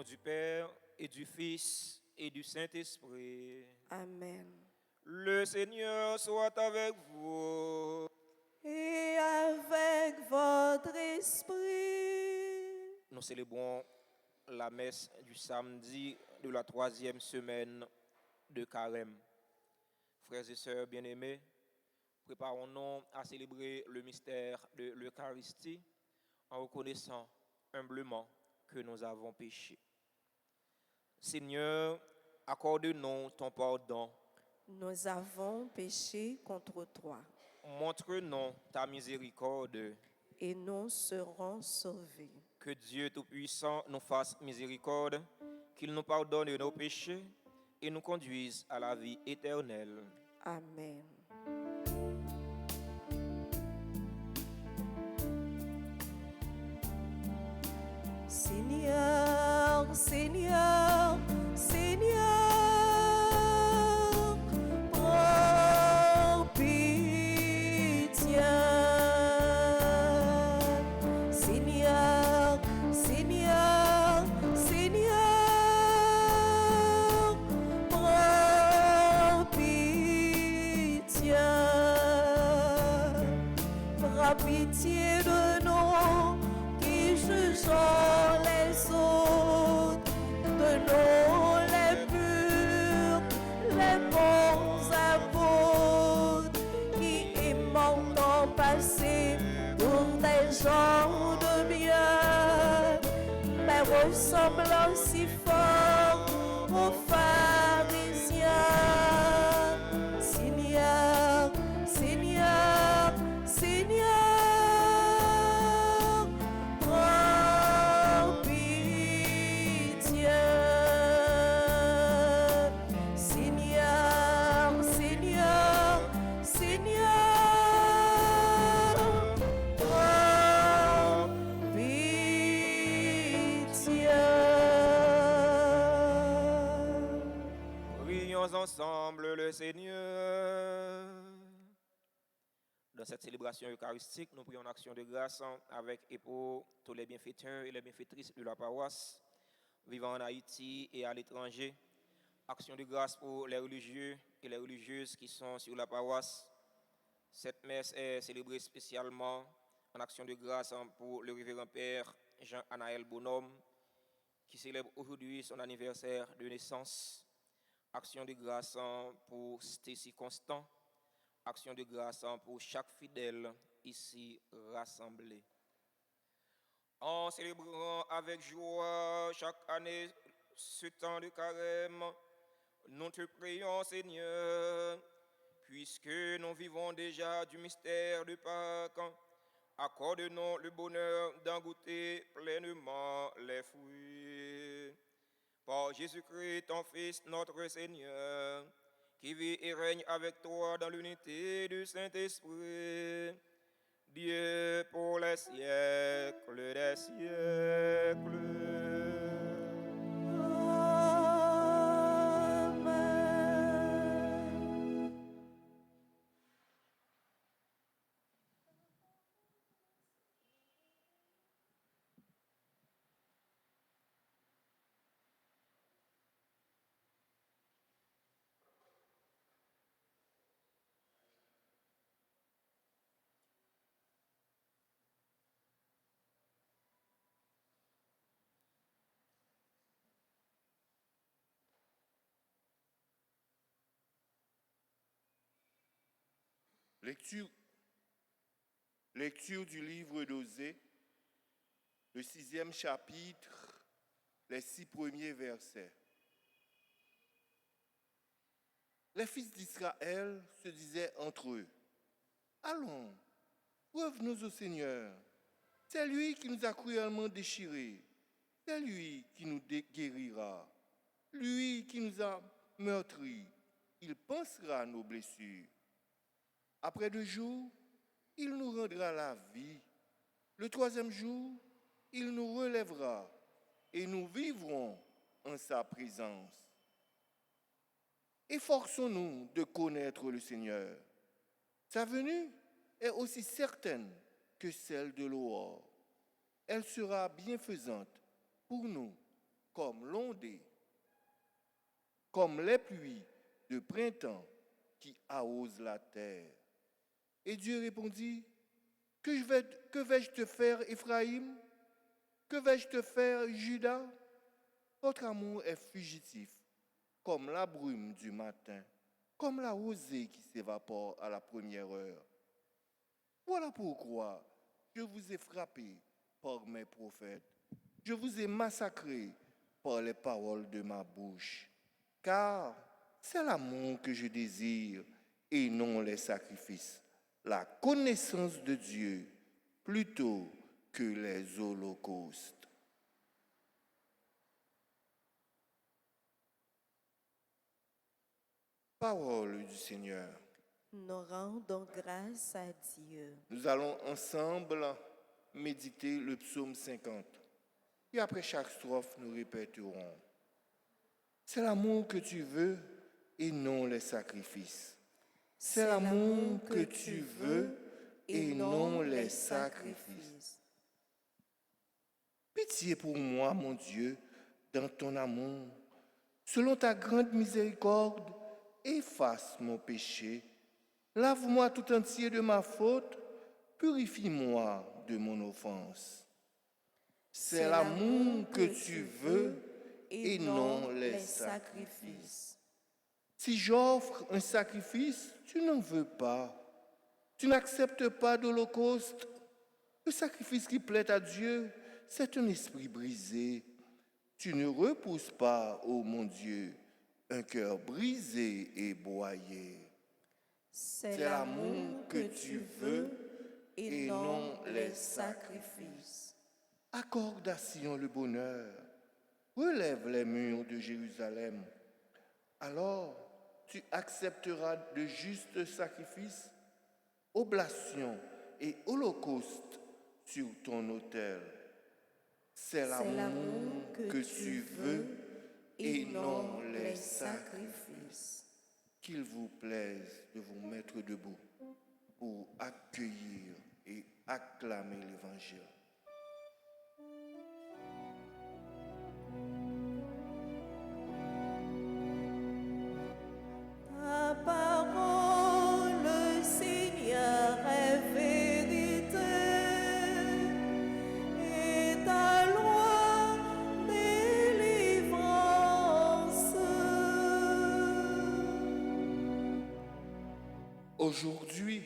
du Père et du Fils et du Saint-Esprit. Amen. Le Seigneur soit avec vous. Et avec votre esprit. Nous célébrons la messe du samedi de la 3e semaine de Carême. Frères et sœurs bien-aimés, préparons-nous à célébrer le mystère de l'Eucharistie en reconnaissant humblement que nous avons péché. Seigneur, accorde-nous ton pardon. Nous avons péché contre toi Montre-nous ta miséricorde. et nous serons sauvés. Que Dieu Tout-Puissant nous fasse miséricorde, qu'il nous pardonne nos péchés et nous conduise à la vie éternelle. Amen. Seigneur, Seigneur, Seigneur, prends pitié. Seigneur, Seigneur, Seigneur, prends pitié. Prends pitié de nous qui jugeons les autres, de nous les purs, les bons apôtres, qui aimons ton passé pour des gens de bien, mais ressemblant si fort aux pharisiens. Seigneur, Seigneur, Seigneur, prends pitié. Seigneur, Seigneur, Seigneur, prends pitié. Prions ensemble le Seigneur. Dans cette célébration eucharistique, nous prions en action de grâce avec et pour tous les bienfaiteurs et les bienfaitrices de la paroisse vivant en Haïti et à l'étranger. Action de grâce pour les religieux et les religieuses qui sont sur la paroisse. Cette messe est célébrée spécialement en action de grâce pour le révérend Père Jean-Anaël Bonhomme, qui célèbre aujourd'hui son anniversaire de naissance. Action de grâce pour Stacy Constant. Action de grâce pour chaque fidèle ici rassemblé. En célébrant avec joie chaque année ce temps de carême, nous te prions, Seigneur, puisque nous vivons déjà du mystère de Pâques, accorde-nous le bonheur d'en goûter pleinement les fruits. Par Jésus-Christ, ton Fils, notre Seigneur, qui vit et règne avec toi dans l'unité du Saint-Esprit, Dieu pour les siècles des siècles. Lecture du livre d'Osée, le 6e chapitre, les 6 premiers versets. Les fils d'Israël se disaient entre eux, « Allons, revenons au Seigneur. C'est lui qui nous a cruellement déchirés. C'est lui qui nous guérira. Lui qui nous a meurtris. Il pansera nos blessures. Après 2 jours, il nous rendra la vie. Le 3e jour, il nous relèvera et nous vivrons en sa présence. Efforçons-nous de connaître le Seigneur. Sa venue est aussi certaine que celle de l'aurore. Elle sera bienfaisante pour nous comme l'ondée, comme les pluies de printemps qui arrosent la terre. Et Dieu répondit, que vais-je te faire, Éphraïm? Que vais-je te faire, Judas? Votre amour est fugitif, comme la brume du matin, comme la rosée qui s'évapore à la première heure. Voilà pourquoi je vous ai frappé par mes prophètes. Je vous ai massacré par les paroles de ma bouche. Car c'est l'amour que je désire et non les sacrifices, la connaissance de Dieu plutôt que les holocaustes. Parole du Seigneur. Nous rendons grâce à Dieu. Nous allons ensemble méditer le psaume 50. Et après chaque strophe, nous répéterons. C'est l'amour que tu veux et non les sacrifices. C'est l'amour que tu veux et non les sacrifices. Pitié pour moi, mon Dieu, dans ton amour. Selon ta grande miséricorde, efface mon péché. Lave-moi tout entier de ma faute. Purifie-moi de mon offense. C'est l'amour que tu veux et non les sacrifices. Si j'offre un sacrifice, tu n'en veux pas. Tu n'acceptes pas d'holocauste. Le sacrifice qui plaît à Dieu, c'est un esprit brisé. Tu ne repousses pas, ô mon Dieu, un cœur brisé et broyé. C'est l'amour que tu veux et non les sacrifices. Accorde à Sion le bonheur. Relève les murs de Jérusalem. Alors, tu accepteras de justes sacrifices, oblations et holocaustes sur ton autel. C'est l'amour que tu veux et non les sacrifices. Qu'il vous plaise de vous mettre debout pour accueillir et acclamer l'Évangile. Ta parole, Seigneur, est vérité, et ta loi délivrance. Aujourd'hui,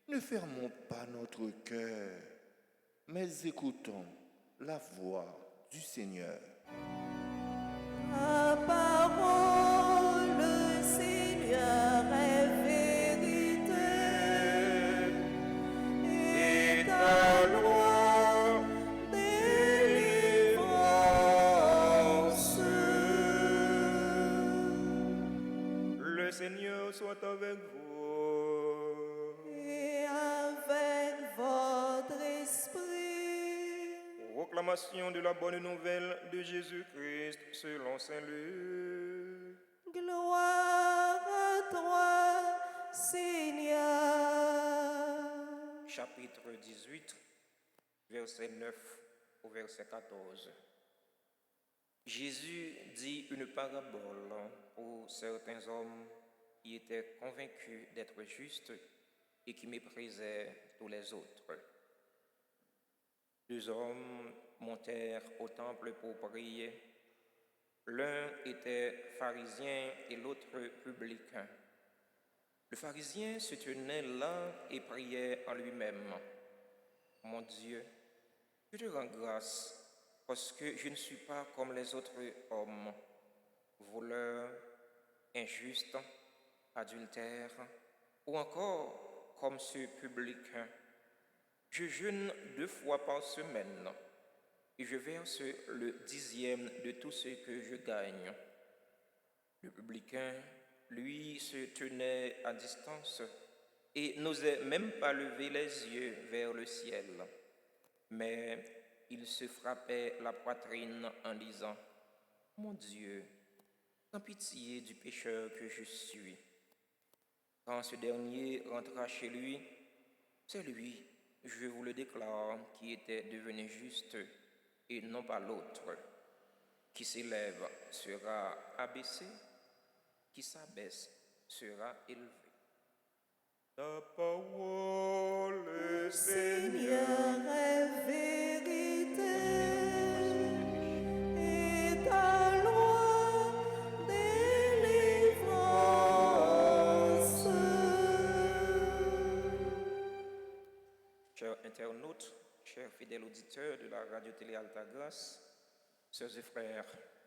ne fermons pas notre cœur, mais écoutons la voix du Seigneur. Ta parole, Seigneur, est vérité, et ta loi délivrance. Le Seigneur soit avec vous. Et avec votre esprit. Proclamation de la bonne nouvelle de Jésus-Christ selon Saint Luc. Gloire à toi, Seigneur. Chapitre 18, verset 9 au verset 14. Jésus dit une parabole pour certains hommes qui étaient convaincus d'être justes et qui méprisaient tous les autres. Deux hommes montèrent au temple pour prier. L'un était pharisien et l'autre publicain. Le pharisien se tenait là et priait en lui-même. Mon Dieu, je te rends grâce parce que je ne suis pas comme les autres hommes, voleurs, injustes, adultères, ou encore comme ce publicain. Je jeûne 2 fois par semaine et je verse le 10e de tout ce que je gagne. Le publicain, lui, se tenait à distance et n'osait même pas lever les yeux vers le ciel. Mais il se frappait la poitrine en disant « Mon Dieu, aie pitié du pécheur que je suis. » Quand ce dernier rentra chez lui, c'est lui, je vous le déclare, qui était devenu juste et non pas l'autre. Qui s'élève sera abaissé, qui s'abaisse sera élevé. La parole est Seigneur est vérité et ta loi délivrance. Chers internautes, chers fidèles auditeurs de la radio-télé Alta Grâce, sœurs et frères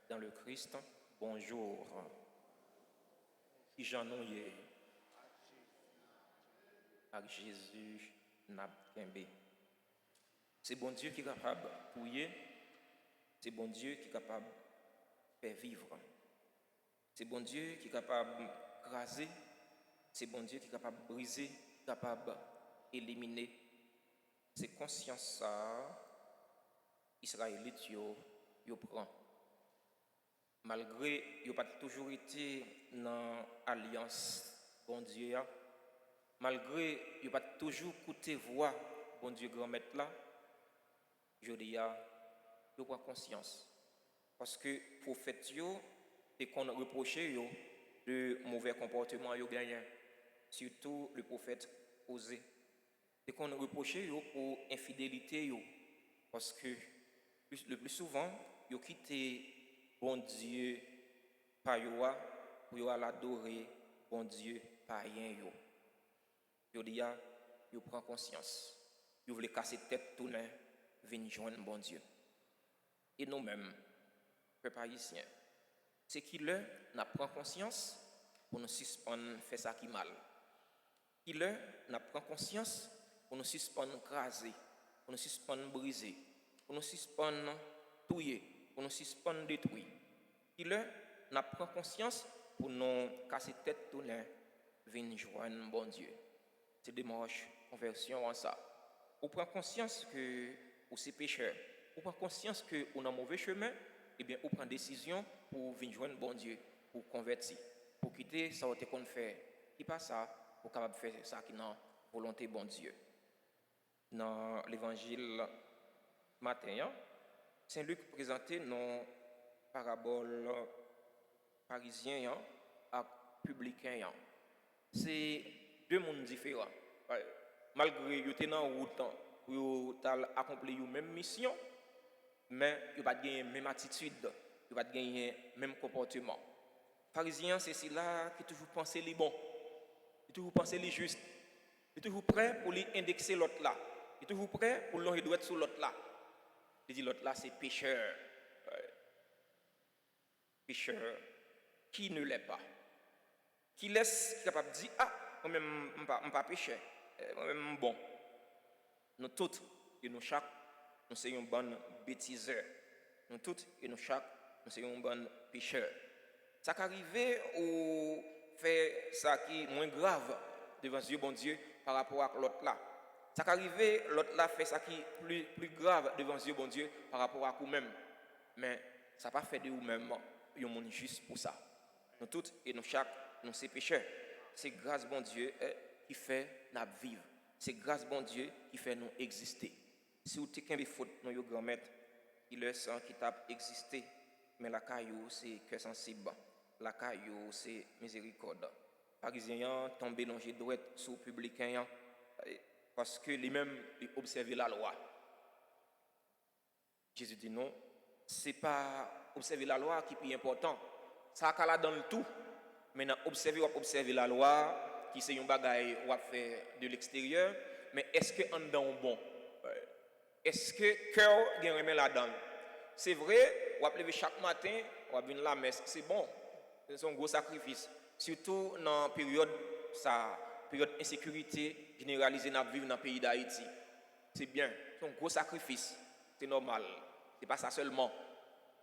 dans le Christ, bonjour. Qui j'en ai avec Jésus n'a kembe. C'est bon Dieu qui est capable de pouiller, c'est bon Dieu qui est capable de faire vivre. C'est bon Dieu qui est capable de craser, c'est bon Dieu qui est capable de briser, capable d'éliminer. C'est conscience ça, Israélite yo prend. Malgré yo pas toujours été dans alliance bon Dieu, malgré yo pas toujours écouté voix bon Dieu grand maître là, je dis yo prend conscience parce que prophète yo et qu'on reproché yo de mauvais comportement yo gagné, surtout le prophète Osée. Et qu'on reproché yo pour infidélité yo parce que le plus souvent yo quitté bon Dieu par yo pour yo l'adorer bon Dieu païen yo. Yo dit yo prend conscience. Yo voulait casser tête tourner venir joindre bon Dieu. Et nous-mêmes peuple haïtien, c'est qui le n'a prend conscience pour nous suspendre faire ça qui mal. Qui le n'a prend conscience pour nous suspendre craser, pour nous suspendre briser, pour nous suspendre touiller, pour nous suspendre détruire. Qui le n'a prend conscience pour nous casser tête tourner venir joindre bon Dieu. C'est démarche conversion en ça. On prend conscience que vous c'est pécheur. On prend conscience que on a mauvais chemin, et bien on prend décision pour venir joindre bon Dieu, pour convertir, pour quitter ça qu'on fait. Qui pas ça, pour capable faire ça qui n'a volonté bon Dieu. Dans l'évangile matin, Saint Luc présentait nos paraboles parisiens et publicains. C'est deux mondes différents. Malgré qu'ils étaient dans la route pour accomplir la même mission, mais ils n'ont pas gagné la même attitude, ils n'ont pas gagné le même comportement. Parisien, c'est celui-là qui toujours pense les bons, qui toujours pense les justes, qui toujours prêt pour les indexer l'autre là, qui toujours prêt pour l'enlever droit sur l'autre là. Il dit l'autre là, c'est pécheur. Pécheur qui ne l'est pas. Qui laisse capable de dire ah, moi-même, je ne suis pas pécheur, moi-même, bon. Nous tous et nous chaque, nous sommes un bon bêtiseur. Nous tous et nous chaque, nous sommes un bon pécheur. Ça qu'arrive ou fait ça qui est moins grave devant Dieu, bon Dieu, par rapport à l'autre là. Ça qu'arrive, l'autre là fait ça qui est plus grave devant Dieu, bon Dieu, par rapport à vous-même. Mais ça n'a pas fait de vous-même, il y a un monde juste pour ça. Nous tous et nous chaque, nous sommes pécheurs. C'est grâce bon Dieu qui fait nous vivre. C'est grâce bon Dieu qui fait nous exister. Si vous avez des fautes, nous grand-mère, il est sang qui t'a existé, mais la caillou c'est cœur sensible. La caillou c'est miséricorde. Parisiens tombent dans les droits sous publicains parce que les mêmes observent la loi. Jésus dit non, c'est pas observer la loi qui est plus important. Ça a là dans le tout. Maintenant observer la loi qui c'est un bagage ou faire de l'extérieur, mais est-ce que en dedans bon? Est-ce que cœur gagne remet là-dedans? C'est vrai, on va lever chaque matin, on va venir la messe, c'est bon. C'est un gros sacrifice, surtout dans la période insécurité généralisée dans vivre dans le pays d'Haïti. C'est bien, c'est un gros sacrifice, c'est normal. C'est pas ça seulement.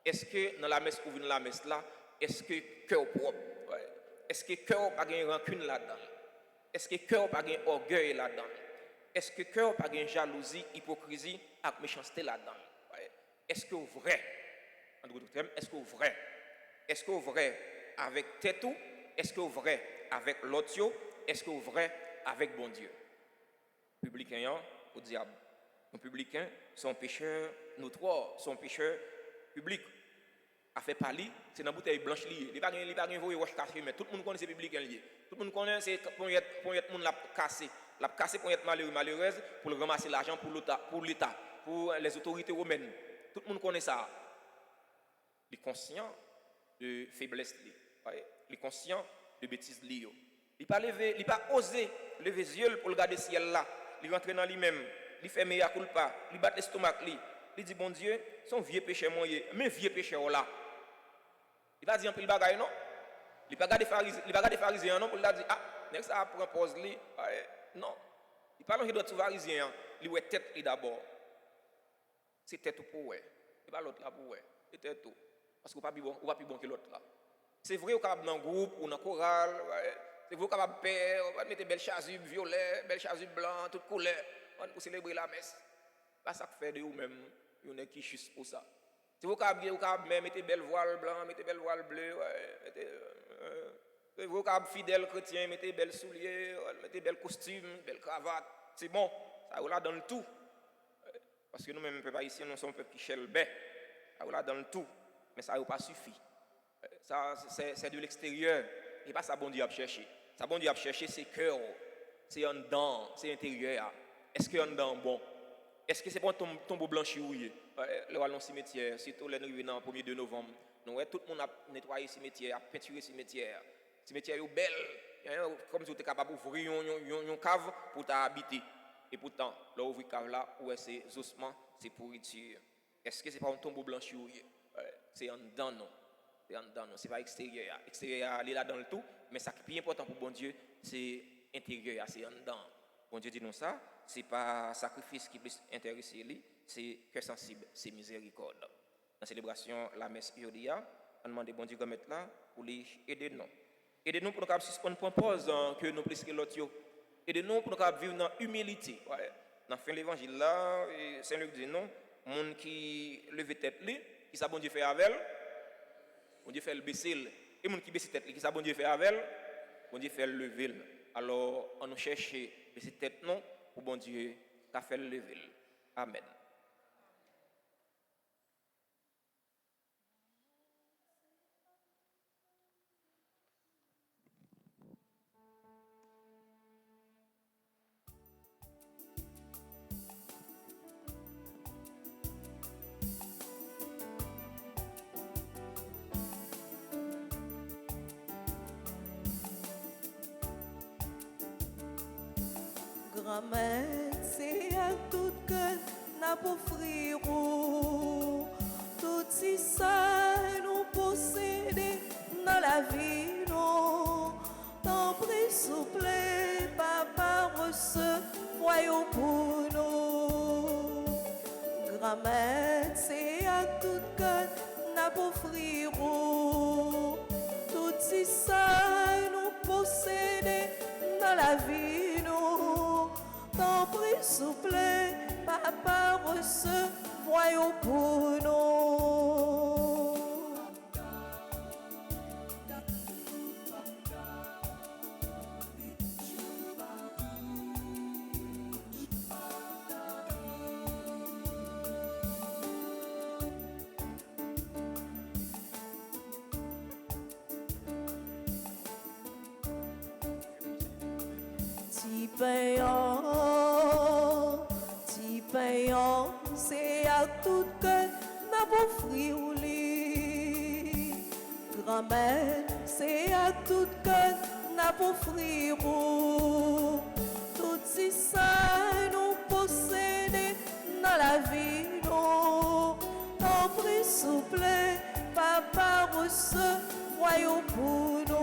Est-ce que dans la messe ou venir la messe là, est-ce que cœur propre? Est-ce que cœur pas gagne rancune là-dedans? Est-ce que cœur pas gagne orgueil là-dedans? Est-ce que cœur pas gagne jalousie, hypocrisie et méchanceté là-dedans? Est-ce que vrai? En d'autres termes, est-ce que vrai? Est-ce que vrai avec tête ou? Est-ce que vrai avec l'autre? Est-ce que vrai avec bon Dieu? Publicains au diable. Nos publicains sont pécheurs, nous trois sont pécheurs publics. a fait pali, c'est dans bouteille blanche liée. Il pas gain voyer roche café mais tout le monde connaît c'est public lié. Tout le monde connaît c'est pour être monde l'a casser pour être malheureuse pour ramasser l'argent pour l'État, pour les autorités romaines. Tout le monde connaît ça. Il est conscient de faiblesse li. Il est conscient de bêtises li. Il pas osé lever les yeux pour regarder ciel là. Il rentre dans lui-même, il fait mea culpa, il bat l'estomac li. Il dit bon Dieu, son vieux péché moyen, mais vieux péché là. Il va dire un peu le bagaille non. Il va regarder pharisien non pour dire ah, next ça prend pause li. Non. Il pas manger d'autres pharisiens, il ouais tête li d'abord. C'est tête pour ouais. Il pas l'autre là pour ouais. C'est tête tout. Parce qu'on pas plus bon que l'autre là. C'est vrai, on est capable dans un groupe ou dans un choral. C'est vrai, on est capable de faire, on va mettre belle chasuble violet, belle chasuble blanc, toute couleur, pour célébrer la messe. Pas ça que fait de vous-même, il y en a qui juste pour ça. C'est vrai, on est capable de mettre belle voile blanc, mettre belle voile bleue, c'est vrai, on est capable fidèle chrétien, mettre belle souliers, mettre belle costume, belle cravate. C'est bon, ça on là dans le tout. Parce que nous-mêmes, peuple haïtien, nous sommes un peuple qui chelbait. Ça on là dans le tout, mais ça n'a pas suffi. Ça, c'est de l'extérieur. Et pas ça bon Dieu a cherché. Ça bon Dieu a cherché, c'est cœur. C'est en dedans, c'est intérieur. Est-ce que en dedans bon? Est-ce que c'est bon tombeau blanchi ou le allons cimetière, surtout les nous dans le 1er de novembre. Nous tout le monde a nettoyé le cimetière, a peinturé le cimetière. Le cimetière est belle. Comme si vous êtes capable d'ouvrir une cave pour t'habiter. Et pourtant, là ouvrir la cave là, où c'est ossements, c'est pourriture. Est-ce que c'est pas un tombeau blanchi ou c'est en dedans non? C'est en dedans, c'est pas extérieur. Extérieur, il est là dans le tout, mais ce qui est plus important pour bon Dieu, c'est intérieur, c'est en dedans. Bon Dieu dit non ça, c'est pas sacrifice qui plus intéressé lui, c'est cœur sensible, c'est miséricorde. Dans la célébration, la messe Yodia, on demande bon Dieu de mettre là pour les aider nous. Aidez-nous pour nous suspendre pour pause que nous plus que l'autre. Aidez-nous pour nous vivre dans l'humilité. Dans la fin de l'évangile là, Saint Luc dit non, monde qui lève tête lui, qui ça bon Dieu fait avec elle. Bon Dieu fait le baisser. Et mon qui baisse tête, qui ça bon Dieu fait avec elle, bon Dieu fait le lever. Alors, on nous cherche baisser tête non pour bon Dieu qu'a fait le lever. Amen. Grand-mère, c'est à tout que n'a pas offrir tout si ça nous posséder dans la vie, non. T'en prie, souple, papa, recevoir pour nous. Grand-mère, c'est à tout que n'a pas offrir tout si ça nous posséder dans la vie, non. T'en prie, souple, papa, recevoir pour nous. Ti payant, c'est à tout que n'a pas offrir ou li. Grand-mère, c'est à tout que n'a pas offrir ou. Tout si ça nous possède dans la vie, non. T'en prie, souple, papa, recevoir pour nous.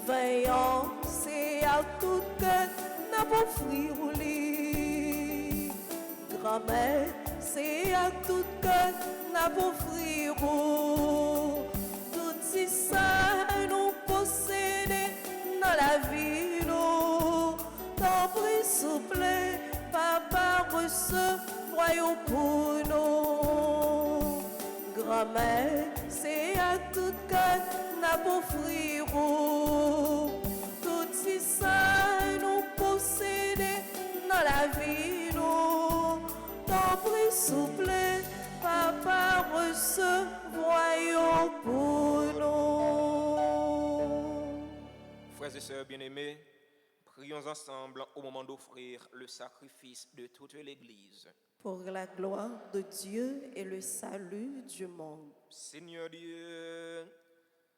Veillant, c'est à tout que n'a pas offrir ou li. Grand-mère, c'est à tout que n'a pas offrir ou. Tout si ça nous possède dans la vie, nous. T'en prie, souple, papa, recevoir pour nous. Grand-mère, c'est à tout que n'a pas offrir. Tout si ça nous posséder dans la vie, nous. T'en prie, souple, papa, recevoir pour nous. Frères et sœurs bien-aimés, prions ensemble au moment d'offrir le sacrifice de toute l'Église. Pour la gloire de Dieu et le salut du monde. Seigneur Dieu,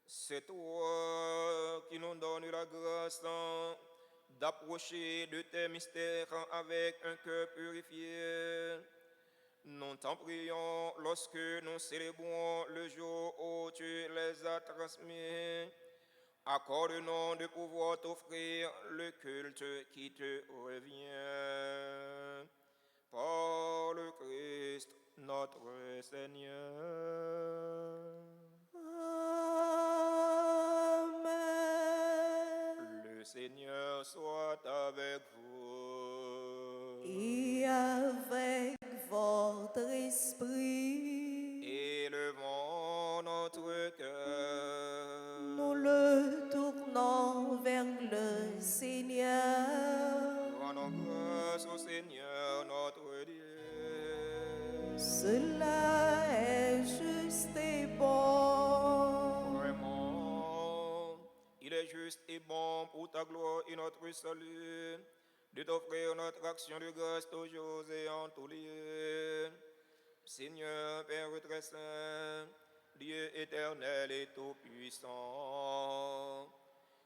c'est toi qui nous donnes la grâce d'approcher de tes mystères avec un cœur purifié. Nous t'en prions lorsque nous célébrons le jour où tu les as transmis. Accorde-nous de pouvoir t'offrir le culte qui te revient. Par le Christ notre Seigneur. Amen. Le Seigneur soit avec vous. Et avec votre esprit, Élevons notre cœur. nous le tournons vers le Seigneur. Rendons grâce au Seigneur notre Dieu. Cela est juste et bon. Vraiment, il est juste et bon pour ta gloire et notre salut de t'offrir notre action de grâce toujours et en tout lieu. Seigneur, Père très saint, Dieu éternel et tout-puissant,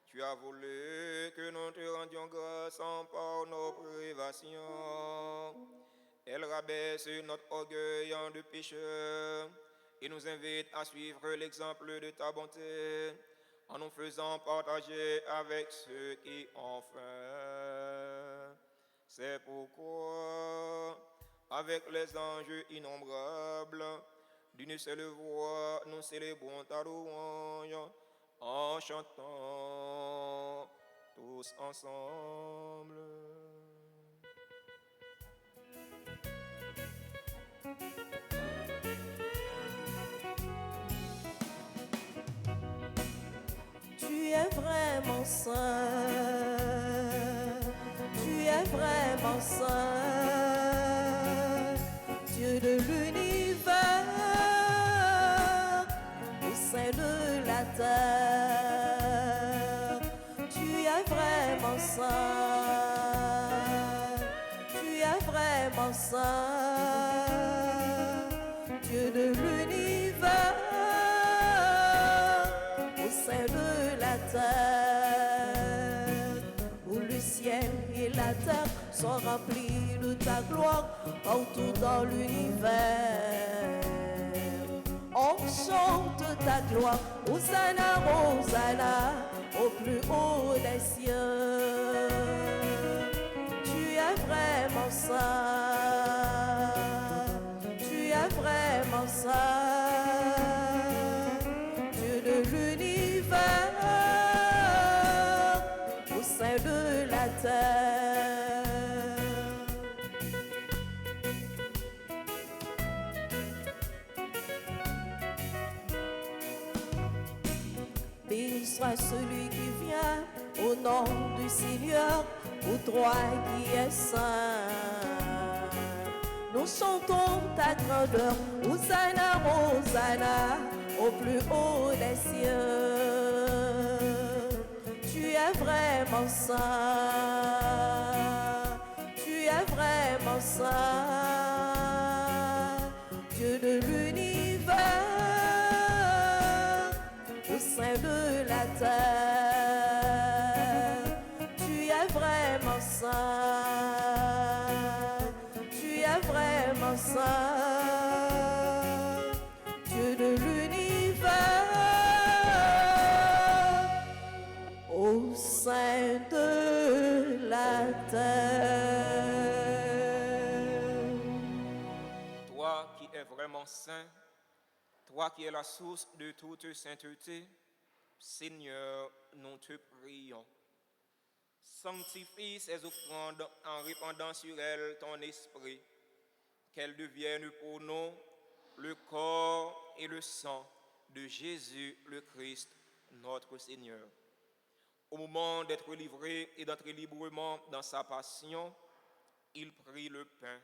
tu as voulu que nous te rendions grâce en par nos privations. Elle rabaisse notre orgueil en de pécheurs et nous invite à suivre l'exemple de ta bonté en nous faisant partager avec ceux qui ont faim. C'est pourquoi, avec les anges innombrables, d'une seule voix, nous célébrons ta louange en chantant tous ensemble. Tu es vraiment saint, tu es vraiment saint, Dieu de l'univers, au sein de la terre. Tu es vraiment saint, tu es vraiment saint, Dieu de l'univers, au sein de la terre, où le ciel et la terre sont remplis de ta gloire partout dans l'univers. On chante ta gloire, Hosanna, Hosanna, au plus haut des cieux. Tu es vraiment saint, tu es vraiment saint, Dieu de l'univers, au sein de la terre. Béni soit celui qui vient au nom du Seigneur, au droit qui est saint. Nous chantons ta grandeur, Hosanna, Hosanna, au plus haut des cieux. Tu es vraiment saint, tu es vraiment saint, Dieu de l'univers, au sein de la terre. Tu es vraiment saint, tu es vraiment saint, Dieu de l'univers, au sein de la terre. Toi qui es vraiment saint, toi qui es la source de toute sainteté, Seigneur, nous te prions. Sanctifie ces offrandes en répandant sur elles ton esprit, qu'elles deviennent pour nous le corps et le sang de Jésus le Christ, notre Seigneur. Au moment d'être livré et d'entrer librement dans sa passion, il prit le pain,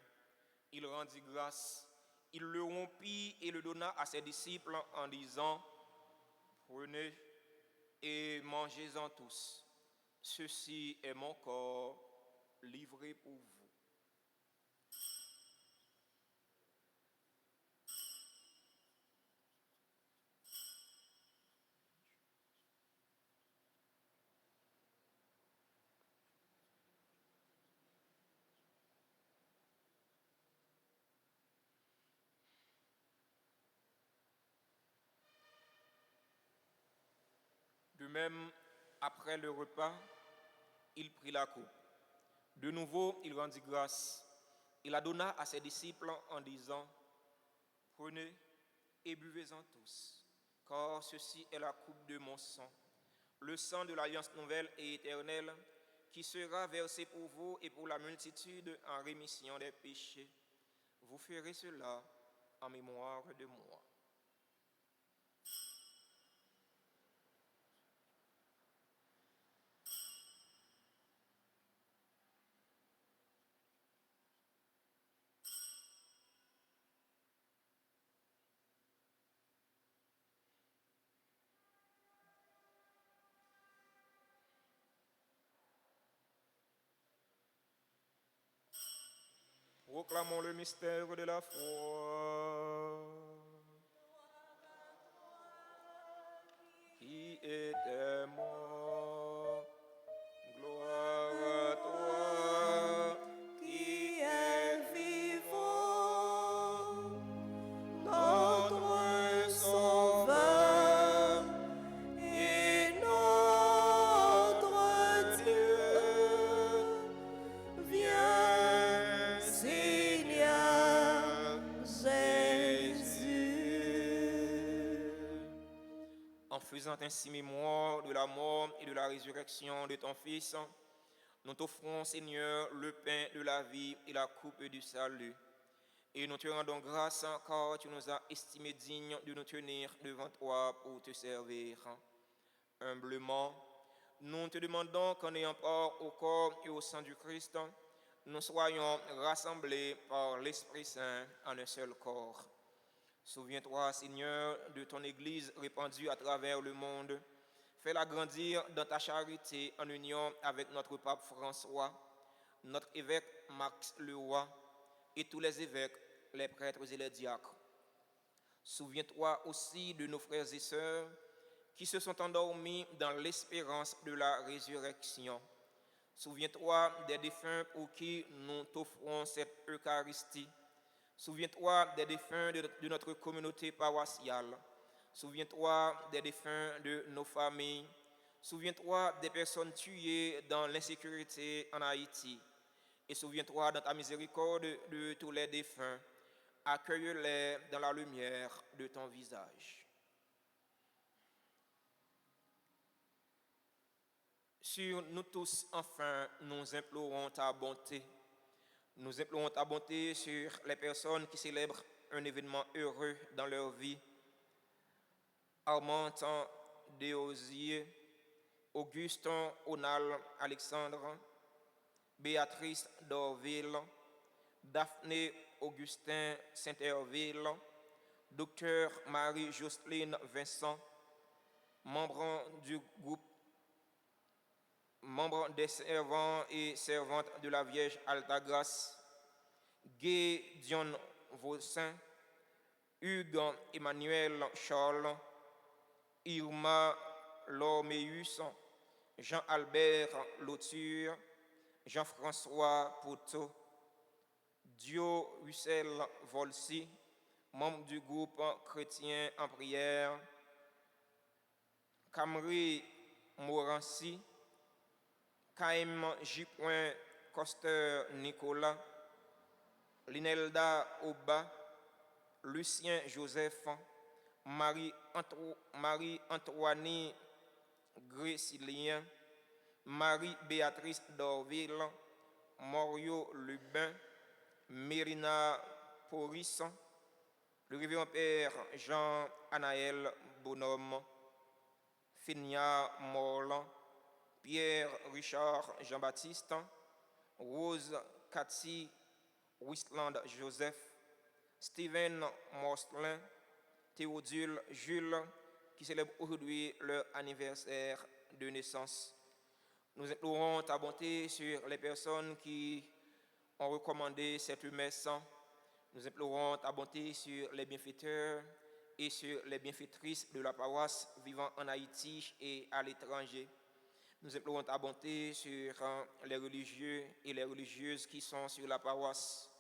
il rendit grâce, il le rompit et le donna à ses disciples en disant, « Prenez et mangez-en tous. Ceci est mon corps livré pour vous. » De même, après le repas, il prit la coupe. De nouveau, il rendit grâce. Il la donna à ses disciples en disant, « Prenez et buvez-en tous, car ceci est la coupe de mon sang, le sang de l'alliance nouvelle et éternelle, qui sera versé pour vous et pour la multitude en rémission des péchés. Vous ferez cela en mémoire de moi. » Proclamons le mystère de la foi. Qui était mort, gloire à toi. Qui est vivant, notre Sauveur et notre Dieu. Viens, Seigneur Jésus. En faisant ainsi mémoire de la mort et de la résurrection de ton Fils, nous t'offrons, Seigneur, le pain de la vie et la coupe du salut. Et nous te rendons grâce car tu nous as estimés dignes de nous tenir devant toi pour te servir. Humblement, nous te demandons qu'en ayant part au corps et au sang du Christ, nous soyons rassemblés par l'Esprit Saint en un seul corps. Souviens-toi, Seigneur, de ton Église répandue à travers le monde. Fais-la grandir dans ta charité en union avec notre pape François, notre évêque Max Leroy et tous les évêques, les prêtres et les diacres. Souviens-toi aussi de nos frères et sœurs qui se sont endormis dans l'espérance de la résurrection. Souviens-toi des défunts pour qui nous t'offrons cette Eucharistie. Souviens-toi des défunts de notre communauté paroissiale. Souviens-toi des défunts de nos familles. Souviens-toi des personnes tuées dans l'insécurité en Haïti. Et souviens-toi dans ta miséricorde de tous les défunts. Accueille-les dans la lumière de ton visage. Sur nous tous, enfin, nous implorons ta bonté. Nous implorons ta bonté sur les personnes qui célèbrent un événement heureux dans leur vie. Armand Déosier, Augustin Onal Alexandre, Béatrice Dorville, Daphné Augustin Saint-Herville, Docteur Marie-Jocelyne Vincent, membre du groupe, membre des servants et servantes de la Vierge Alta Grace, Guy Dion Vaussin, Hugues Emmanuel Charles, Irma Lormeus, Jean-Albert Lauture, Jean-François Poteau, Dio Russell Volsi, membre du groupe chrétien en prière, Camry Morancy, Kaim J. Coster Nicolas, Linelda Oba, Lucien Joseph, Marie-Antoine Grécilien, Marie-Béatrice Dorville, Morio Lubin, Mérina Porisson, le révérend Père Jean-Anaël Bonhomme, Finia Morlan, Pierre Richard Jean-Baptiste, Rose Cathy Wistland Joseph, Steven Mostlin, Théodule Jules, qui célèbrent aujourd'hui leur anniversaire de naissance. Nous implorons ta bonté sur les personnes qui ont recommandé cette messe. Nous implorons ta bonté sur les bienfaiteurs et sur les bienfaitrices de la paroisse vivant en Haïti et à l'étranger. Nous implorons ta bonté sur les religieux et les religieuses qui sont sur la paroisse.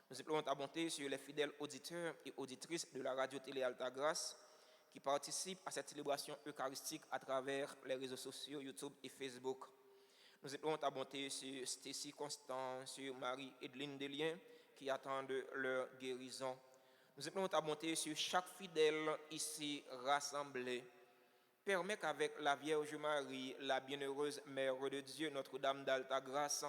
Nous implorons ta bonté sur les fidèles auditeurs et auditrices de la radio-télé Altagrace qui participent à cette célébration eucharistique à travers les réseaux sociaux YouTube et Facebook. Nous implorons ta bonté sur Stacy Constant, sur Marie-Edline Delien qui attendent leur guérison. Nous implorons ta bonté sur chaque fidèle ici rassemblé. Permets qu'avec la Vierge Marie, la bienheureuse Mère de Dieu, Notre-Dame d'Altagrace,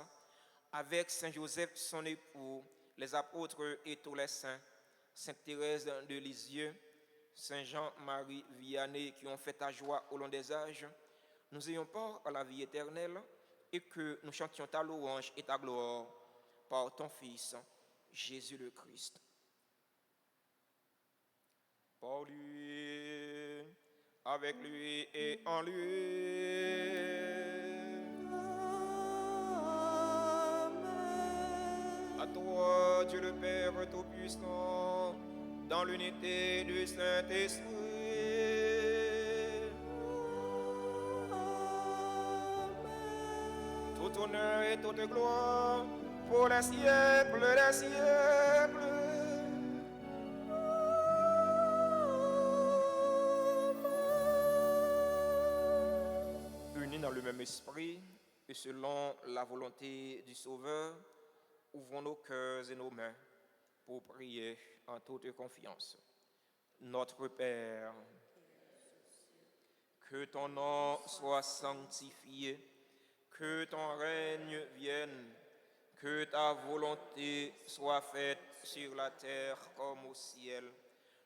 avec Saint Joseph, son époux, les apôtres et tous les saints, Sainte Thérèse de Lisieux, Saint Jean-Marie Vianney, qui ont fait ta joie au long des âges, nous ayons part à la vie éternelle et que nous chantions ta louange et ta gloire par ton Fils, Jésus le Christ. Par lui, avec lui et en lui. À toi, Dieu le Père Tout-Puissant, dans l'unité du Saint-Esprit, tout honneur et toute gloire pour les siècles des siècles. Unis dans le même esprit et selon la volonté du Sauveur, ouvrons nos cœurs et nos mains pour prier en toute confiance. Notre Père, que ton nom soit sanctifié, que ton règne vienne, que ta volonté soit faite sur la terre comme au ciel.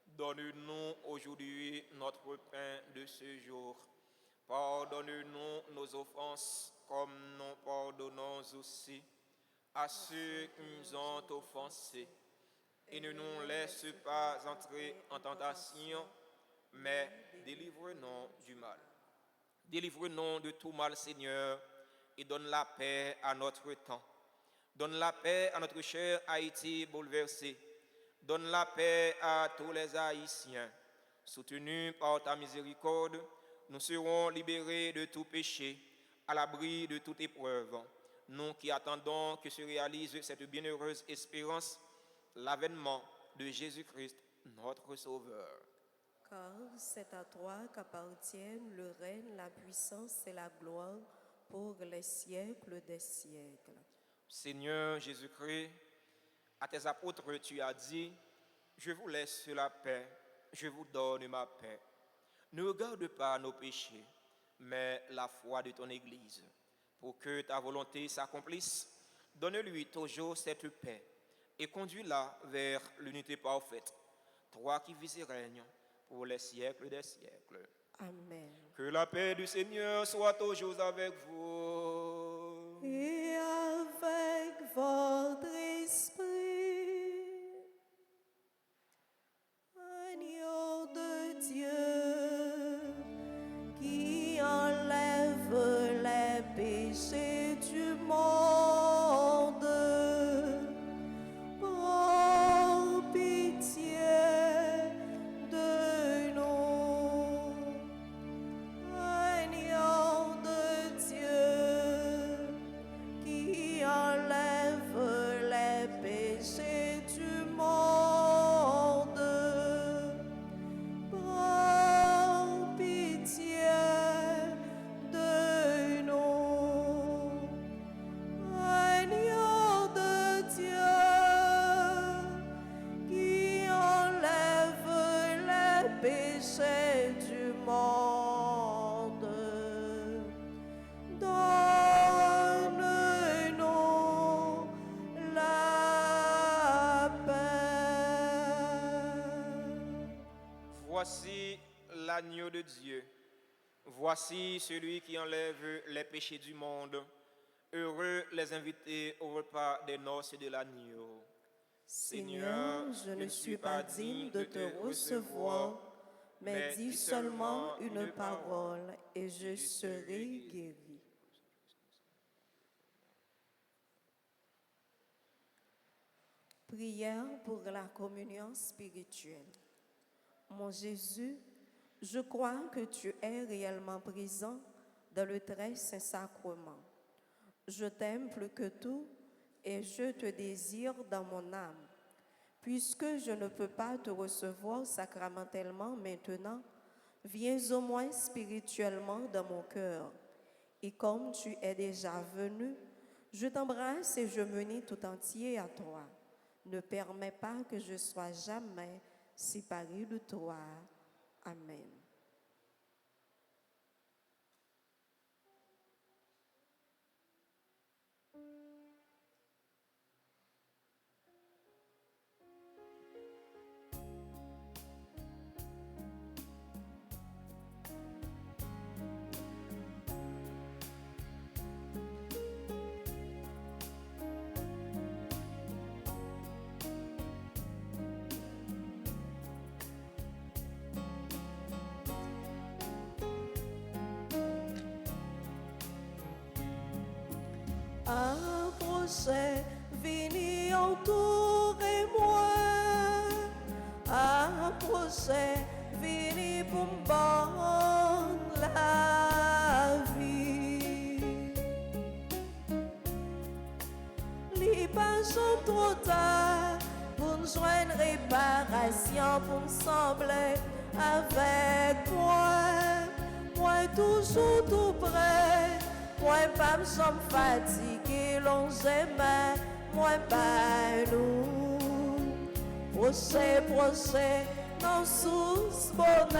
Donne-nous aujourd'hui notre pain de ce jour. Pardonne-nous nos offenses comme nous pardonnons aussi à ceux qui nous ont offensés. Et ne nous laisse pas entrer en tentation, mais délivre-nous du mal. Délivre-nous de tout mal, Seigneur, et donne la paix à notre temps. Donne la paix à notre cher Haïti bouleversé. Donne la paix à tous les Haïtiens. Soutenus par ta miséricorde, nous serons libérés de tout péché, à l'abri de toute épreuve. Nous qui attendons que se réalise cette bienheureuse espérance, l'avènement de Jésus-Christ, notre Sauveur. Car c'est à toi qu'appartiennent le règne, la puissance et la gloire pour les siècles des siècles. Seigneur Jésus-Christ, à tes apôtres tu as dit, je vous laisse la paix, je vous donne ma paix. Ne regarde pas nos péchés, mais la foi de ton Église. Pour que ta volonté s'accomplisse, donne-lui toujours cette paix et conduis-la vers l'unité parfaite. Toi qui vis et règnes pour les siècles des siècles. Amen. Que la paix du Seigneur soit toujours avec vous. Et avec votre esprit, agneau de Dieu, qui enlève les péchés du monde, prends pitié de nous. Agneau de Dieu, qui enlève les péchés du monde, prends pitié de nous. Agneau de Dieu, qui enlève les péchés du monde, donne-nous la paix. Voici l'agneau de Dieu. Voici celui qui enlève les péchés du monde. Heureux les invités au repas des noces de l'agneau. Seigneur, je ne suis pas digne de te recevoir, mais dis seulement une parole et je serai guéri. Prière pour la communion spirituelle. Mon Jésus, je crois que tu es réellement présent dans le très saint sacrement. Je t'aime plus que tout et je te désire dans mon âme. Puisque je ne peux pas te recevoir sacramentellement maintenant, viens au moins spirituellement dans mon cœur. Et comme tu es déjà venu, je t'embrasse et je m'unis tout entier à toi. Ne permets pas que je sois jamais séparé de toi. Amen. Approchez, venez entourez-moi. Approchez, venez pour me prendre la vie. Les pas sont trop tard pour nous joindre réparation, pour me sembler avec moi. Moi toujours tout près. Moi pas me sommes fatigué, l'on s'aime, moi pas nous. Procès, procès, non sous bonheur.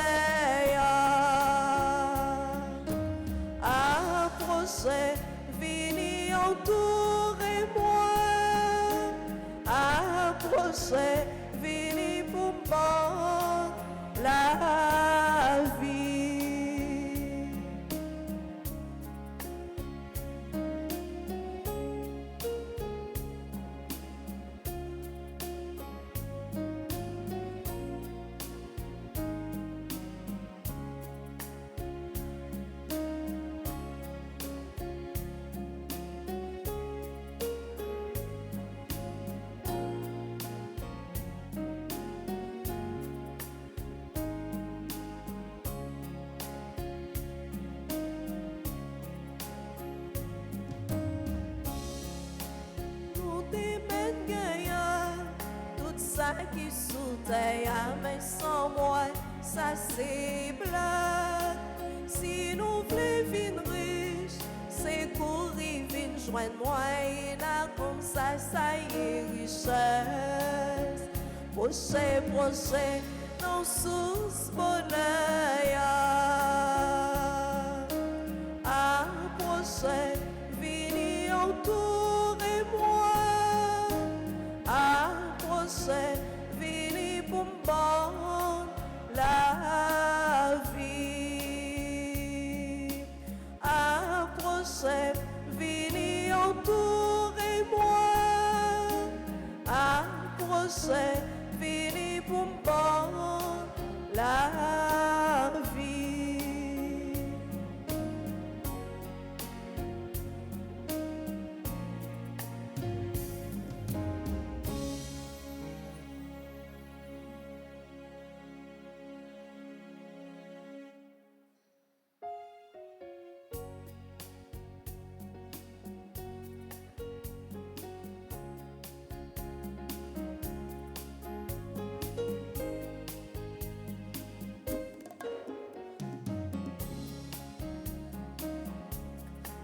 À procès, venez entourez-moi. À procès, venez pour moi la vie. Ça qui sous terre, mais sans moi, ça c'est blague. Si nous voulons vivre riche, c'est courir, vine joindre moi, et là comme ça y est richesse. Procès, procès, non sous bonheur. À procès, venez entourez-moi. À procès, venez pour me prendre la vie. À procès, venez entourez-moi. À procès, venez pour me prendre la vie.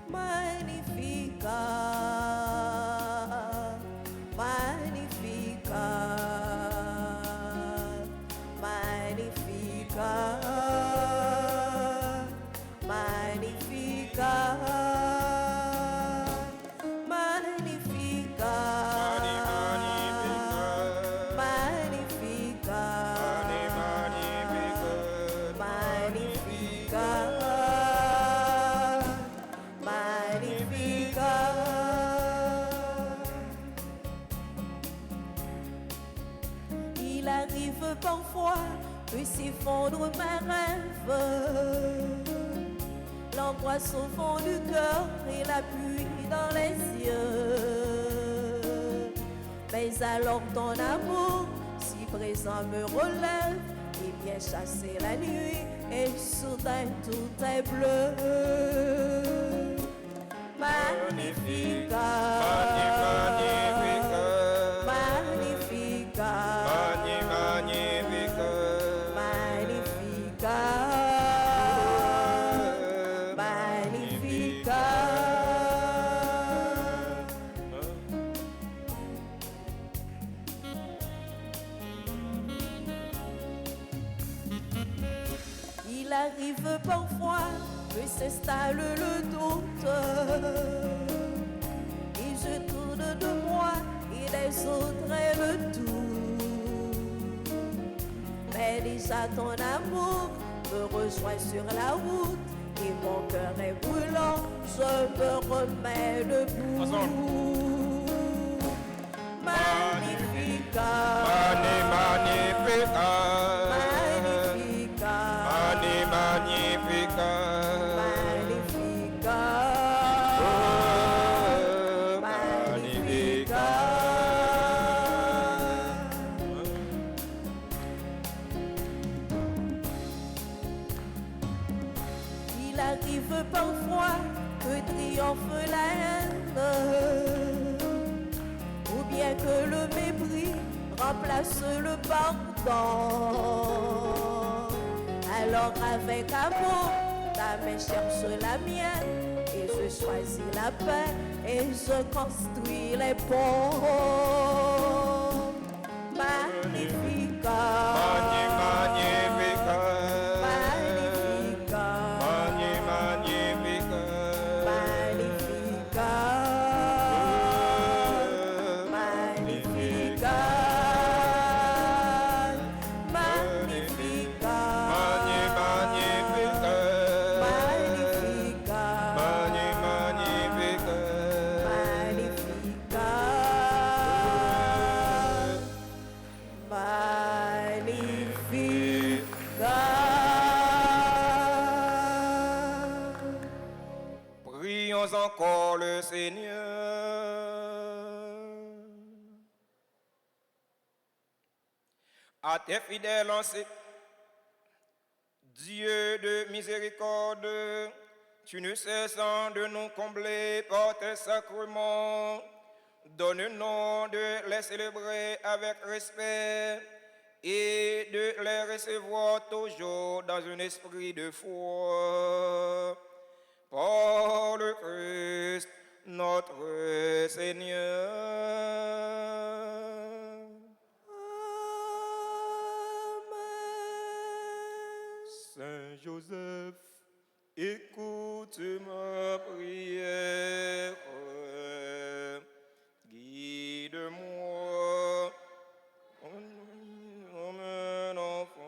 Magnificat. puisse y fondre mes rêves. L'angoisse au fond du cœur et la pluie dans les yeux. Mais alors ton amour, si présent, me relève et vient chasser la nuit et soudain tout est bleu. Magnifica, Magnifica, Magnifica, Magnifica, Magnifica, Magnifica. Il arrive parfois que s'installe le doute et je tourne de moi et les autres aiment tout. Mais déjà ton amour me rejoint sur la route et mon cœur est brûlant, je me remets debout. Magnifica, Magnifica, Magnifica, Magnifica, Magnifica, Magnifica. Il arrive parfois que triomphe la haine, ou bien que le mépris remplace le pardon. Alors avec amour, ta main cherche la mienne et je choisis la paix et je construis les ponts. Magnifica, Magnifica, Magnifica, Magnifica, Magnifica, Magnifica, Magnifica, Prions encore le Seigneur. À tes fidèles lancés, Dieu de miséricorde, tu ne cesses de nous combler par tes sacrements. Donne-nous de les célébrer avec respect et de les recevoir toujours dans un esprit de foi. Par le Christ, notre Seigneur. Saint Joseph, écoute ma prière. Guide-moi comme un enfant.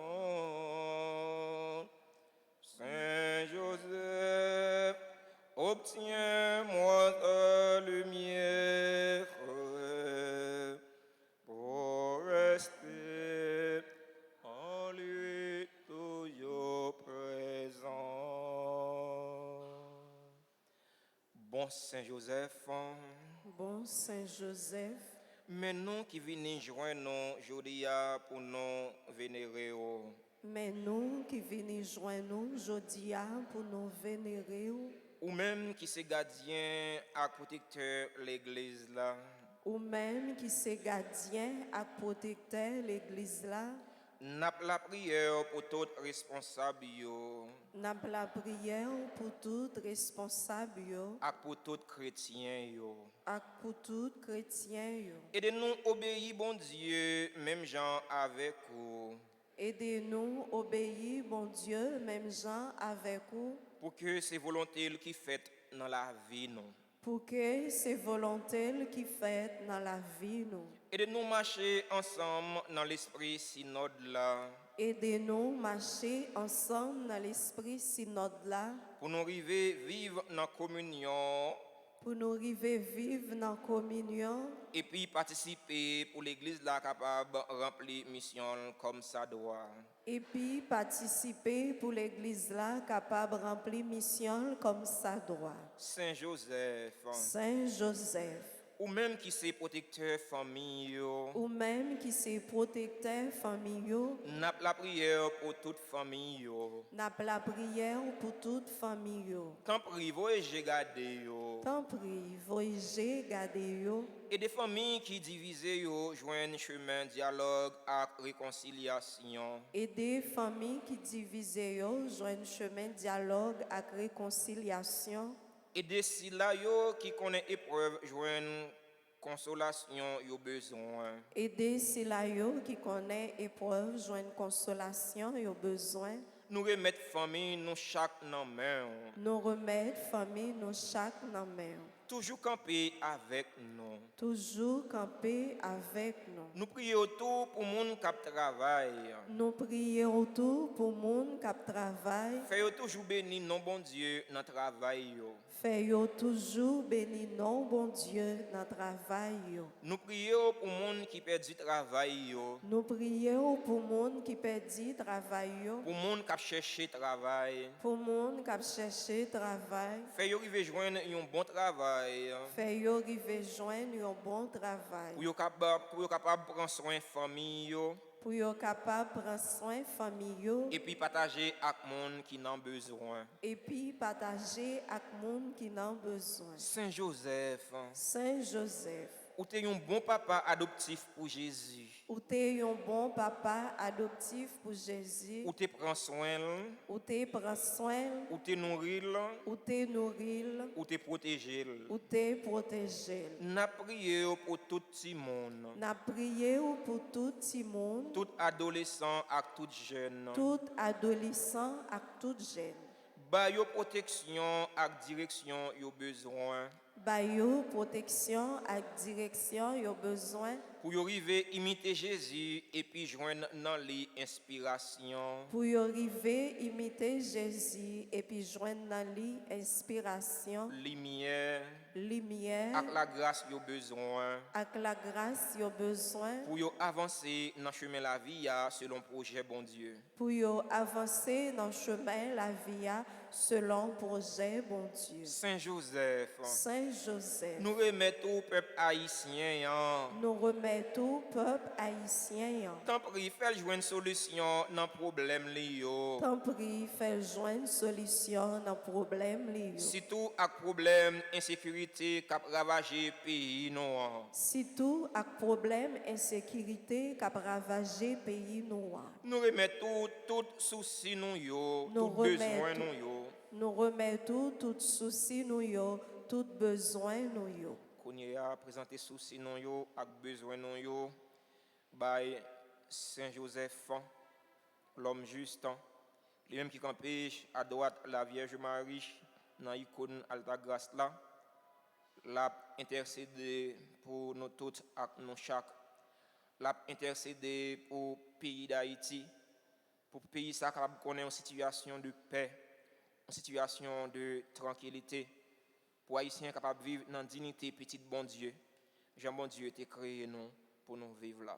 Saint Joseph, obtiens-moi ta lumière pour rester en lui toujours présent. Bon Saint Joseph, bon Saint Joseph, mais nous qui venons joindre nous aujourd'hui pour nous vénérer. mais nous qui venons joindre nous aujourd'hui pour nous vénérer, Ou même qui c'est gardien à protecteur l'église là. ou même qui c'est gardien à protecteur l'église là, N'a la prière pour tout responsable yo, n'a la prière pour tout responsable yo, et pour tout chrétien yo. et pour tout chrétien yo. Aidez-nous obéir bon Dieu, même gens avec vous, Aidez-nous obéir bon Dieu, même gens avec vous, pour que c'est volonté qui fait dans la vie nous. pour que c'est volonté qui fait dans la vie nous. Aidez-nous marcher ensemble dans l'esprit synode là, Aidez-nous marcher ensemble dans l'esprit synode là, pour nous arriver vivre dans communion pour nous arriver vivre dans la communion et puis participer pour l'église là capable remplir mission comme ça doit. et puis participer pour l'église là capable de remplir mission comme ça doit. Saint Joseph, Saint Joseph, ou même qui c'est protecteur famille, ou même qui c'est protecteur famille, n'a la prière pour toute famille. n'a la prière pour toute famille. Tant privo et j'ai gardé yo. Tant pis, voyagez, gardez yo. Et des familles qui divisées yo joignent chemin dialogue et réconciliation. Et des familles qui divisent yo, joignent chemin dialogue et réconciliation. Et des si là yo qui connaît épreuve joignent consolation yo besoin. Aider si la yo qui connaît épreuve, joindre consolation, yo besoin. Nous remettre famille nous chaque dans main. Nous remettre famille, nous chaque dans main. Toujours camper avec nous. Toujours camper avec nous. Nous prions tout pour monde qui travaille. Nous prions tout pour monde qui travaille. Fais toujours béni non bon Dieu dans travail yo. Fais-yo toujours béni non bon Dieu dans le travail. Nous prions pour monde qui perd du travail yo. Nous prions pour monde qui perdit travail. Pour monde qui cherche travail. Pour monde qui cherche travail. Fais yo arriver joindre un bon travail. Fais-yo arriver joindre un bon travail. Pour yo capable prendre soin famille yo. Pour yo capable prendre soin famille Et puis partager avec monde qui n'en besoin. et puis partager avec monde qui n'en besoin. Saint Joseph, Saint Joseph, ou t'es un bon papa adoptif pour Jésus. ou t'es un bon papa adoptif pour Jésus, Ou t'es prend soin, ou t'es prend soin, ou t'es nourri, ou t'es nourri, ou t'es protégé. ou t'es protégé. N'a prié pour tout le monde. N'a prié pour tout le monde, Tout adolescent et tout jeune. tout adolescent et tout jeune. Ba yo protection et direction yo besoin. Bayo protection et direction yo besoin Pour yo arriver imiter Jésus et puis joindre dans l'inspiration. pour y arriver imiter Jésus et puis joindre dans lui inspiration, Lumière lumière avec la grâce yo besoin. avec la grâce yo besoin Pour yo avancer dans le chemin la vie selon projet bon Dieu. pour y avancer dans le chemin la vie selon projet bon Dieu. Saint Joseph, Saint Joseph, nous remettons au peuple haïtien. nous remettons peuple haïtien. Tant pis, faire jouer une solution dans le problème lié. Tant pis, fait joindre solution dans problème li yo. Surtout avec problème insécurité qui a ravagé le pays noir. Surtout avec problème insécurité qui a ravagé pays noir. Nous remettons tout souci nous yo, Nous tout besoin remettons- nous yo. Nous remettons tout souci nous yo, tout besoin nous yo. Qu'on y a présenté souci nous yo, avec besoin nous yo, by Saint Joseph, l'homme juste, les mêmes qui campent à droite la Vierge Marie, dans l'icône Alta Grâce là, l'a intercédé pour nous toutes et nous chaque, l'a intercédé pour le pays d'Haïti, pour le pays ça capable connaître une situation de paix, une situation de tranquillité, pour Haïtiens capables de vivre dans la dignité petit bon Dieu. Jean bon Dieu t'a créé nous pour nous vivre là.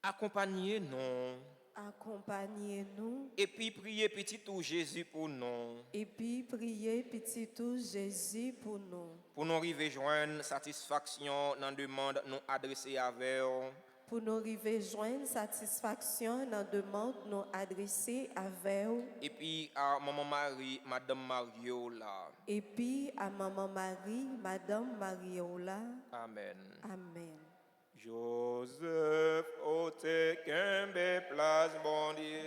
Accompagnez-nous Accompagnez-nous et puis priez petit tout Jésus pour nous. et puis priez petit tout Jésus pour nous. Pour nous arriver joindre satisfaction dans la demande nous adresser avec vous. Pour nous arriver joindre satisfaction dans la demande nous adresser avec vous. Et puis à maman Marie, madame Mariola. Et puis à maman Marie, madame Mariola. Amen. Amen. Joseph, ô te kembe place bon Dieu.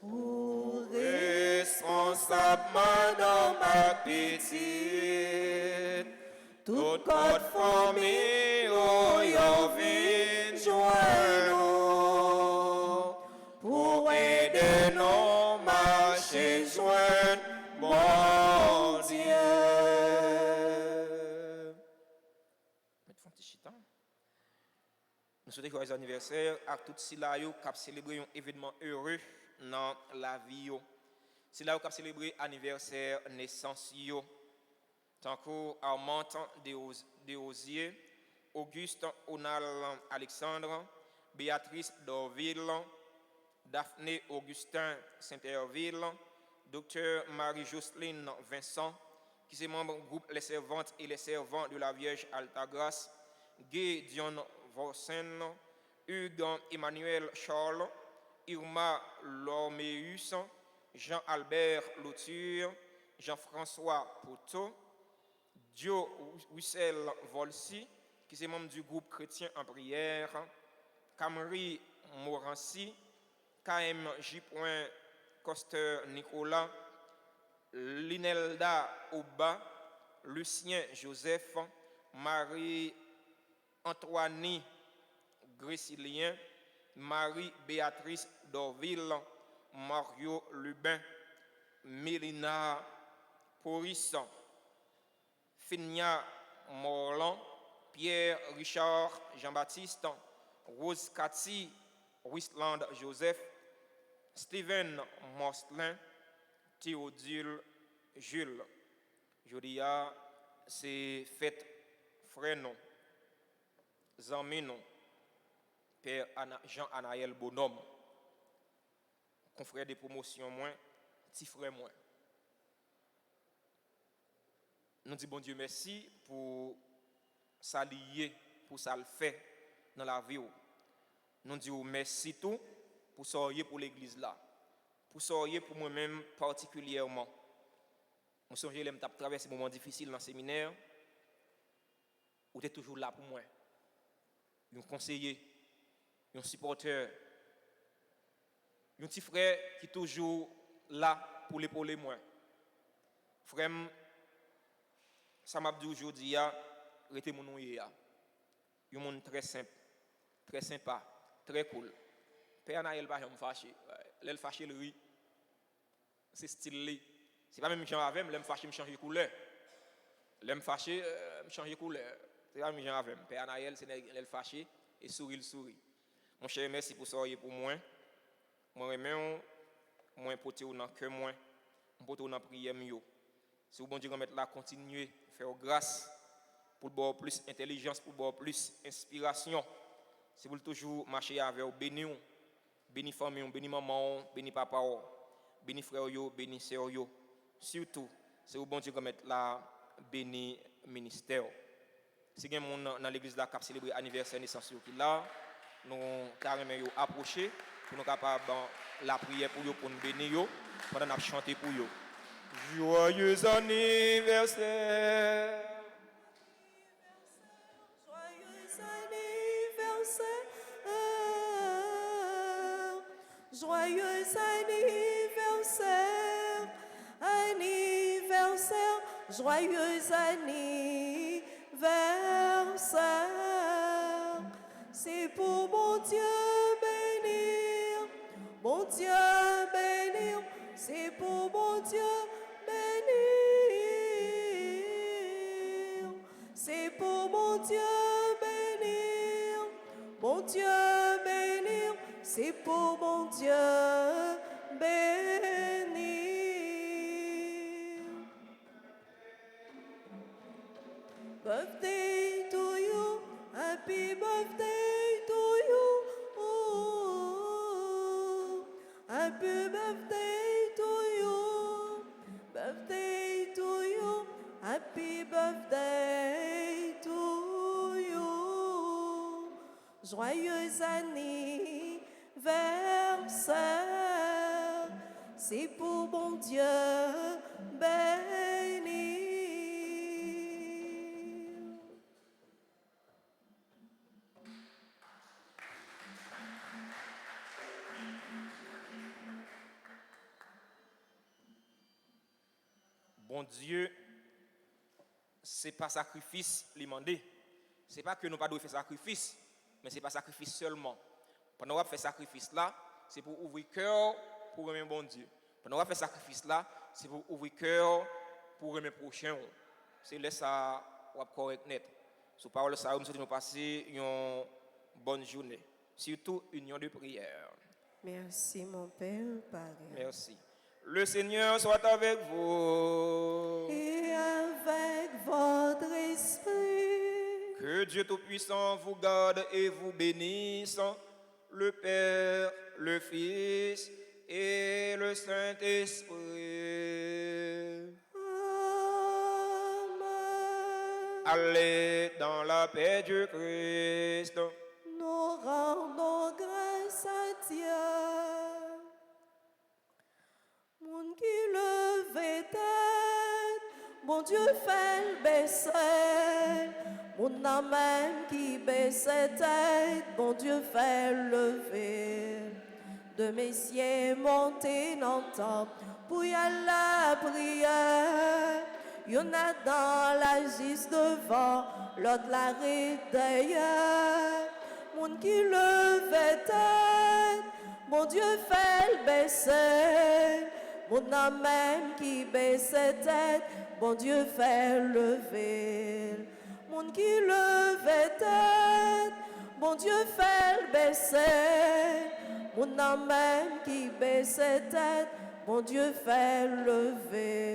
Pour Responsablement dans ma petite, toute code famille, oh, yo vin joindre pour aider nos marcher joindre bon Dieu. Mettez un petit chitan. Nous souhaitons joyeux anniversaire à tous ceux qui ont célébré un événement heureux dans la vie. Ceux qui ont célébré l'anniversaire naissance, tant qu'Armand Desosiers, Auguste Onal Alexandre, Béatrice Dorville, Daphné Augustin Saint-Herville, Dr Marie-Jocelyne Vincent, qui sont membres du groupe Les Servantes et les Servants de la Vierge Altagrace, Guy Dion Vorsen, Hugues Emmanuel Charles, Irma Lormeus, Jean-Albert Lauture, Jean-François Poteau, Dio Wissel Volsi, qui sont membres du groupe Chrétien en prière, Camry Morancy, KMJ. Coster Nicolas, Linelda Oba, Lucien Joseph, Marie-Antoine Grécilien, Marie-Béatrice Dorville, Mario Lubin, Mélina Poris, Finia Morland, Pierre Richard Jean-Baptiste, Rose Cathy Wisland Joseph, Steven Mostlin, Théodule Jules. Jodia, c'est fête frère non, Zami non, Père Jean-Anaël Bonhomme, confrère de promotion moins, petit frère moins. Nous disons bon Dieu merci pour ça lié, pour ça le fait dans la vie. Nous disons merci tout pour ça pour l'église là. Pour ça pour moi-même particulièrement. Je songe que j'ai traversé des moments difficiles dans le séminaire. Vous êtes toujours là pour moi. Un conseiller, un supporter, un petit frère qui est toujours là pour l'épauler moi. Frère, ça m'a dit aujourd'hui, arrêtez mon nom hier. Un monde très simple, très sympa, très cool. Père Naël pas me fâcher. L'elle fâcher le riz. C'est stylé. C'est pas même Jean avec, l'aime fâcher me changer couleur. L'aime fâcher me changer couleur. C'est pas même Jean avec. Père Naël c'est l'elle fâcher et sourit. Mon cher, merci pour ça pour moi. Moi remets moi porter dans cœur moi, porter dans prière mieux. Si vous bon Dieu remettre là continuer faire grâce pour avoir plus intelligence, pour avoir plus inspiration. Si vous toujours marcher avec vous béni famille, béni maman, béni papa, béni frère yo, béni sœur yo. Surtout, c'est vous bon Dieu remettre là béni ministère. Si quelqu'un dans l'église là qui célébrer anniversaire naissance qui là, nous carrément yo approcher pour nous capable la prière pour yo pour nous bénir yo pendant nous chanter pour yo. Joyeux anniversaire. Joyeux anniversaire, anniversaire, joyeux anniversaire. C'est pour mon Dieu bénir, mon Dieu bénir, c'est pour mon Dieu bénir. C'est pour mon Dieu bénir, mon Dieu bénir. C'est pour mon Dieu bénir. Birthday to you, happy birthday to you. Happy birthday to you, birthday to you, happy birthday to you. Joyeux anniversaire, c'est pour mon Dieu béni. Bon Dieu, c'est pas sacrifice lui demander. C'est pas que nous pas devons faire sacrifice, mais c'est pas sacrifice seulement. Pendant qu'on fait sacrifice là, c'est pour ouvrir cœur pour aimer bon Dieu. Pendant qu'on fait sacrifice là, c'est pour ouvrir cœur pour aimer prochain. C'est là ça on va correct net. Sous parole ça nous souhaitons passer un bonne journée. Surtout, union de prière. Merci, mon Père, Père. Merci. Le Seigneur soit avec vous. Et avec votre esprit. Que Dieu Tout-Puissant vous garde et vous bénisse, le Père, le Fils et le Saint-Esprit. Amen. Allez dans la paix du Christ. Nous rendons grâce à Dieu. Monde qui levait tête, bon Dieu fait le baisser. Mon âme même qui baissait tête, bon Dieu fait lever. De messieurs montés dans le temple pour y aller à la prière. Il y en a dans la gis devant, l'autre la derrière. Monde qui levait tête, mon Dieu fait le baisser. Mon âme même qui baissait tête, bon Dieu fait lever. Monde qui levait tête, bon Dieu fait le baisser. Mon âme même qui baissait tête, bon Dieu fait lever.